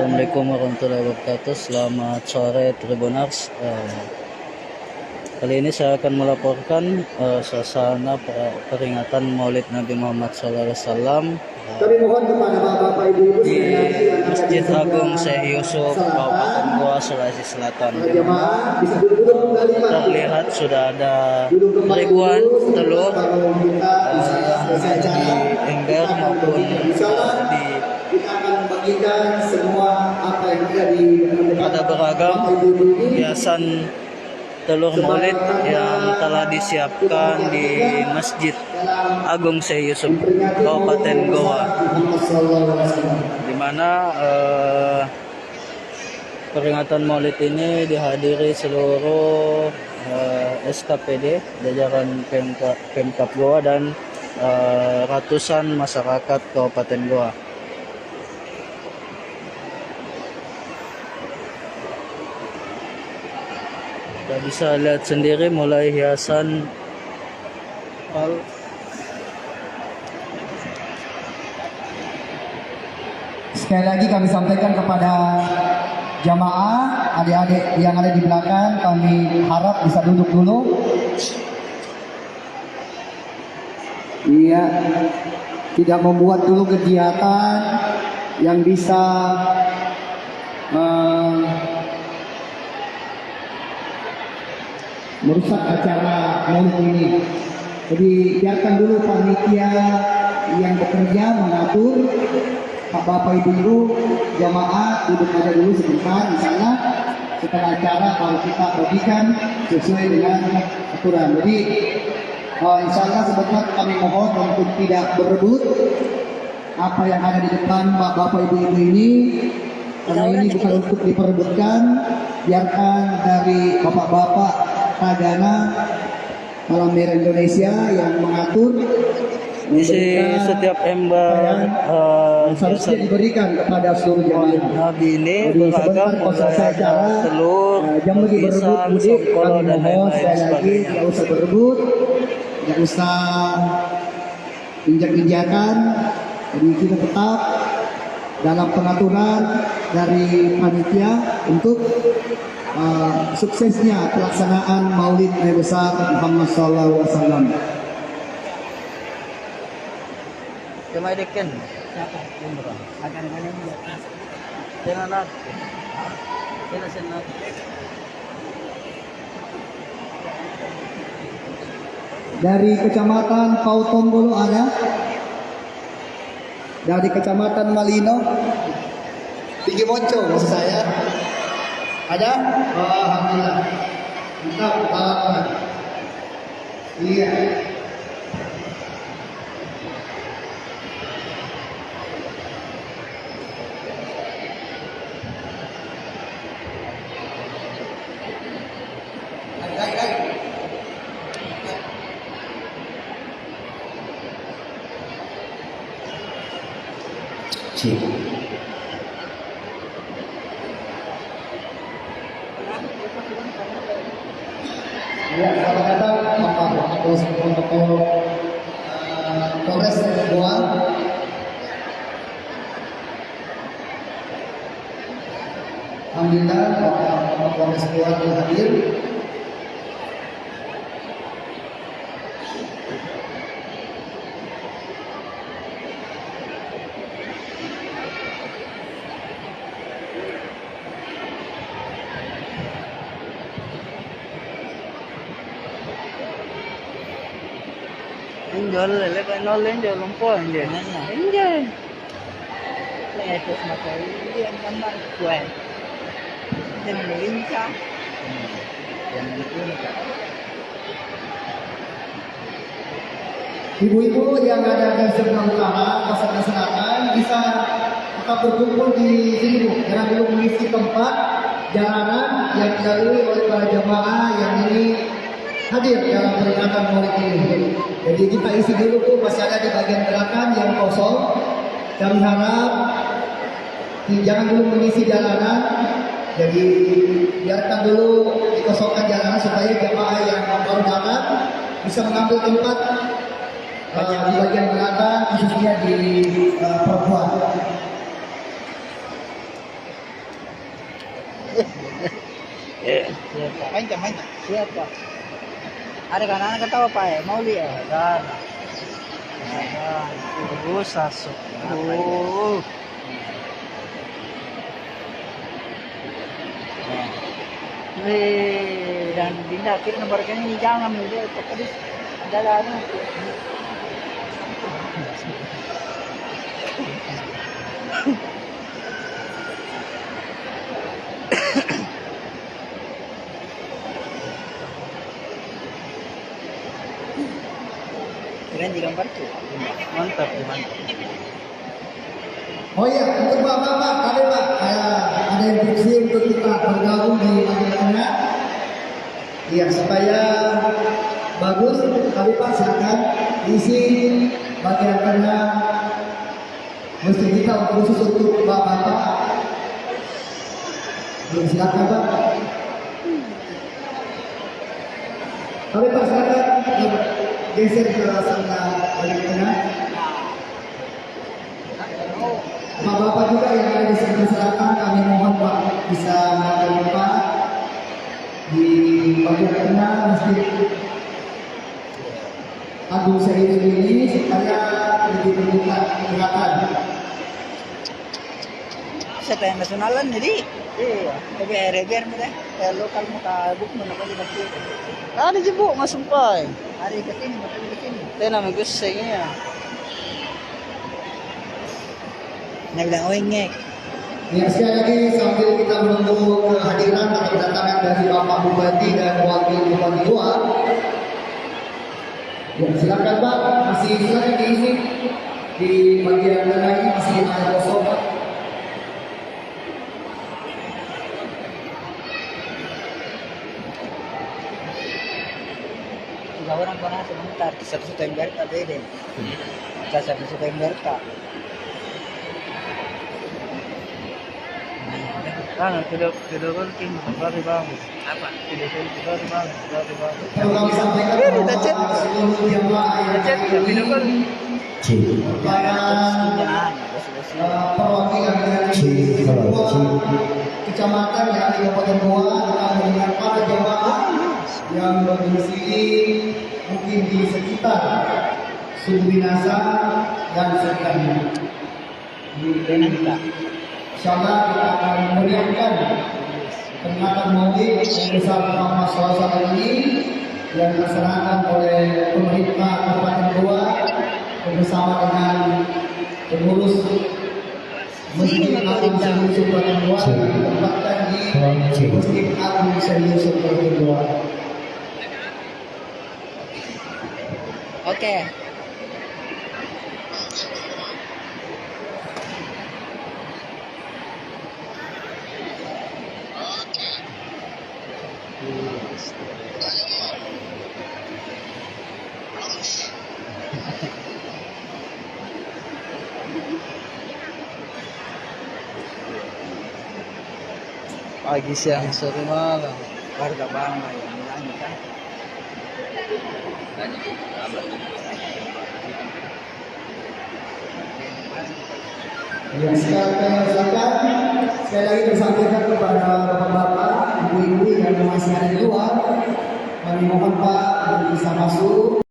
Assalamualaikum warahmatullahi wabarakatuh. Selamat sore Tribuners. Kali ini saya akan melaporkan suasana peringatan Maulid Nabi Muhammad SAW di Masjid Agung Syekh Yusuf, Kabupaten Goa, Sulawesi Selatan. Terlihat sudah ada ribuan telur yang di ember maupun di ada beragam hiasan telur maulid yang telah disiapkan di Masjid Agung Syekh Yusuf, Kabupaten Goa, di mana peringatan maulid ini dihadiri seluruh SKPD, jajaran Pemkab Goa dan ratusan masyarakat Kabupaten Goa. Kita bisa lihat sendiri mulai hiasan Sekali lagi kami sampaikan kepada jamaah, adik-adik yang ada di belakang, kami harap bisa duduk dulu. Iya, tidak membuat dulu kegiatan yang bisa merusak acara maulid ini. Jadi biarkan dulu panitia yang bekerja mengatur. Pak Bapak Ibu jamaah duduk aja dulu sebentar di sana. Setelah acara kalau kita bagikan sesuai dengan aturan. Jadi insya Allah sebentar kami mohon untuk tidak berebut apa yang ada di depan Pak Bapak Ibu ini, karena ini bukan untuk diperebutkan. Biarkan dari Bapak-Bapak Tagana Malam Merah Indonesia yang mengatur isi setiap ember seharusnya diberikan kepada seluruh jamaah. Nabi ini beragam, mulai ada telur, pisang, songkolo dan lain-lain sebagainya. Tidak usah berebut, tidak usah injak-injakan. Jadi kita tetap dalam pengaturan dari panitia untuk suksesnya pelaksanaan Maulid Nabi besar Muhammad SAW. Cuma deken. Dari Kecamatan Pautonggolo ada, dari Kecamatan Malino, Tinggi Monco maksud saya, ada? Oh, alhamdulillah. Mantap, iya. Ya, selamat datang Bapak untuk Polres Goa. Alhamdulillah Bapak Polres Goa hadir. Enjoy lele panol enjoy lompo enjoy. Enjoy. Itu sebagai dia gambar kue dan lincah. Ibu-ibu yang ada di sebelah utara, pasar selatan bisa tetap berkumpul di sini Bu. Jangan dulu mengisi tempat jalanan yang dilalui oleh para jamaah yang ini hadir dalam peringatan Maulid ini. Jadi kita isi dulu Bu, masih ada di bagian belakang yang kosong. Kami harap jangan dulu mengisi jalanan. Jadi biarkan dulu dikosongkan jalanan supaya jamaah yang baru datang bisa mengambil tempat di bagian belakang, khususnya di perempuan. Main. Siap Pak. Ada kan anak ketawa Pak ya? Mau lihat? Dan. Sasok. Dan Dinda akhirnya barangnya ini jangan dia tadi jalan. Keren di gambar tuh. Mantap. Oh iya, untuk Bapak, kali Pak, ada instruksi untuk kita bergabung di bagian tengah. Iya, supaya bagus, kali Pak silakan isi bagian tengah masjid kita khusus untuk Bapak. Silakan Pak. Kali Pak silakan geser ke sana bagian tengah. Bapak-bapak juga yang ada di sebelah selatan, kami mohon Pak bisa mengambil Pak di bagian tengah Masjid Agung Serius ini supaya lebih terbuka kelihatan. Saya nasionalan jadi. Iya, biar mudah. Kayak lokal muka buk mana kali nanti. Ada jebuk masuk pai. Hari ke sini, betul ke sini. Tena megusengnya. Nagdang oingek. Ya, sekali lagi sambil kita menunggu kehadiran atau kedatangan dari Bapak Bupati dan Wakil Bupati Goa. Ya, silakan Pak, masih silakan diisi di bagian tengah ini masih ada kosong Pak. Tiga orang pernah sebentar, 1 September tak beda. 1 September tak. Tidak penting, berarti bagus. Apa? Tidak penting, berarti bagus. Perlu kami sampaikan bahwa seluruh jemaah yang hadir ini perwakilan dari semua kecamatan yang ada di Kabupaten Goa akan mendengar para jemaah yang berdomisili mungkin di sekitar Subinasa dan sekitarnya. Insyaallah kita akan memeriahkan peringatan Maulid yang besar Muhammad SAW ini yang dilaksanakan oleh pemerintah Kabupaten Goa bersama dengan pengurus Masjid Agung Serius Kabupaten Goa yang ditempatkan di Masjid Agung Serius Kabupaten Goa. Oke. Pagi, siang, sore, malam. Warga bangga yang menyanyikan. Ya, sekali lagi disampaikan kepada bapak-bapak, ibu-ibu yang masih ada di luar, kami mohon Pak bisa masuk.